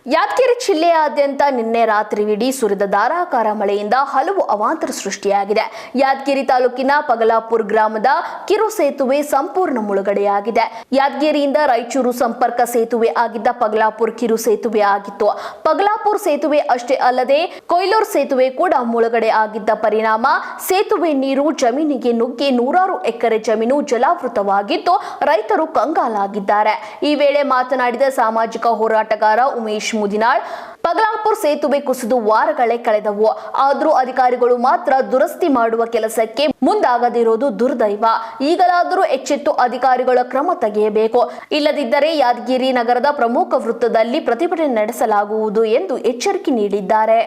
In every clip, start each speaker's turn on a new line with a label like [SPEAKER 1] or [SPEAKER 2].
[SPEAKER 1] ಯಾದಗಿರಿ ಜಿಲ್ಲೆಯಾದ್ಯಂತ ನಿನ್ನೆ ರಾತ್ರಿಯಿಡೀ ಸುರಿದ ಧಾರಾಕಾರ ಮಳೆಯಿಂದ ಹಲವು ಅವಾಂತರ ಸೃಷ್ಟಿಯಾಗಿದೆ. ಯಾದಗಿರಿ ತಾಲೂಕಿನ ಪಗಲಾಪುರ ಗ್ರಾಮದ ಕಿರು ಸೇತುವೆ ಸಂಪೂರ್ಣ ಮುಳುಗಡೆಯಾಗಿದೆ. ಯಾದಗಿರಿಯಿಂದ ರಾಯಚೂರು ಸಂಪರ್ಕ ಸೇತುವೆ ಆಗಿದ್ದ ಪಗಲಾಪುರ ಕಿರು ಸೇತುವೆ ಆಗಿತ್ತು. ಪಗಲಾಪುರ ಸೇತುವೆ ಅಷ್ಟೇ ಅಲ್ಲದೆ ಕೊಯ್ಲೂರು ಸೇತುವೆ ಕೂಡ ಮುಳುಗಡೆ ಆಗಿದ್ದ ಪರಿಣಾಮ ಸೇತುವೆ ನೀರು ಜಮೀನಿಗೆ ನುಗ್ಗಿ ನೂರಾರು ಎಕರೆ ಜಮೀನು ಜಲಾವೃತವಾಗಿದ್ದು ರೈತರು ಕಂಗಾಲಾಗಿದ್ದಾರೆ. ಈ ವೇಳೆ ಮಾತನಾಡಿದ ಸಾಮಾಜಿಕ ಹೋರಾಟಗಾರ ಉಮೇಶ್ ಮುದಿನಾಳ್, ಪಗಲಾಪುರ ಸೇತುವೆ ಕುಸಿದು ವಾರಗಳೇ ಕಳೆದವು, ಆದರೂ ಅಧಿಕಾರಿಗಳು ಮಾತ್ರ ದುರಸ್ತಿ ಮಾಡುವ ಕೆಲಸಕ್ಕೆ ಮುಂದಾಗದಿರುವುದು ದುರ್ದೈವ. ಈಗಲಾದರೂ ಎಚ್ಚೆತ್ತು ಅಧಿಕಾರಿಗಳ ಕ್ರಮ ತೆಗೆಯಬೇಕು, ಇಲ್ಲದಿದ್ದರೆ ಯಾದಗಿರಿ ನಗರದ ಪ್ರಮುಖ ವೃತ್ತದಲ್ಲಿ ಪ್ರತಿಭಟನೆ ನಡೆಸಲಾಗುವುದು ಎಂದು ಎಚ್ಚರಿಕೆ ನೀಡಿದ್ದಾರೆ.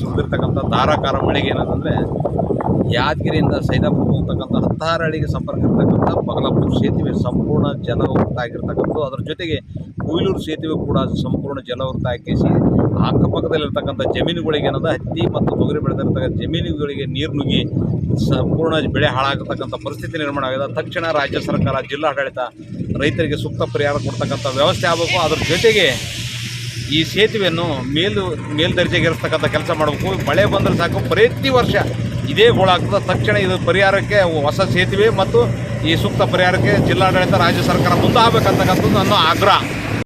[SPEAKER 2] ಸುರಿದಿರ್ತಕ್ಕಂಥ ಧಾರಾಕಾರ ಮಳೆಗೆ ಏನಂತಂದರೆ ಯಾದಗಿರಿಯಿಂದ ಸೈದಾಪುರ ಹೋಗ್ತಕ್ಕಂಥ 16 ಹಳ್ಳಿಗೆ ಸಂಪರ್ಕ ಇರ್ತಕ್ಕಂಥ ಪಗಲಾಪುರ ಸೇತುವೆ ಸಂಪೂರ್ಣ ಜಲವೃತ ಆಗಿರ್ತಕ್ಕಂಥದ್ದು. ಅದರ ಜೊತೆಗೆ ಕೊಯ್ಲೂರು ಸೇತುವೆ ಕೂಡ ಸಂಪೂರ್ಣ ಜಲವೃತ ಹಾಕಿಸಿ ಅಕ್ಕಪಕ್ಕದಲ್ಲಿರ್ತಕ್ಕಂಥ ಜಮೀನುಗಳಿಗೆ ಏನಂದ್ರೆ ಹತ್ತಿ ಮತ್ತು ತೊಗರಿ ಬೆಳೆದಿರ್ತಕ್ಕಂಥ ಜಮೀನುಗಳಿಗೆ ನೀರು ನುಗ್ಗಿ ಸಂಪೂರ್ಣ ಬೆಳೆ ಹಾಳಾಗತಕ್ಕಂಥ ಪರಿಸ್ಥಿತಿ ನಿರ್ಮಾಣ ಆಗಿದೆ. ತಕ್ಷಣ ರಾಜ್ಯ ಸರ್ಕಾರ, ಜಿಲ್ಲಾಡಳಿತ ರೈತರಿಗೆ ಸೂಕ್ತ ಪರಿಹಾರ ಕೊಡ್ತಕ್ಕಂಥ ವ್ಯವಸ್ಥೆ ಆಗಬೇಕು. ಅದರ ಜೊತೆಗೆ ಈ ಸೇತುವೆಯನ್ನು ಮೇಲ್ದರ್ಜೆಗೇರಿಸ್ತಕ್ಕಂಥ ಕೆಲಸ ಮಾಡಬೇಕು. ಮಳೆ ಬಂದರೆ ಸಾಕು, ಪ್ರತಿ ವರ್ಷ ಇದೇ ಗೋಳಾಗ್ತದೆ. ತಕ್ಷಣ ಇದು ಪರಿಹಾರಕ್ಕೆ ಹೊಸ ಸೇತುವೆ ಮತ್ತು ಈ ಸೂಕ್ತ ಪರಿಹಾರಕ್ಕೆ ಜಿಲ್ಲಾಡಳಿತ, ರಾಜ್ಯ ಸರ್ಕಾರ ಮುಂದಾಗಬೇಕಂತಕ್ಕಂಥದ್ದು ನನ್ನ ಆಗ್ರಹ.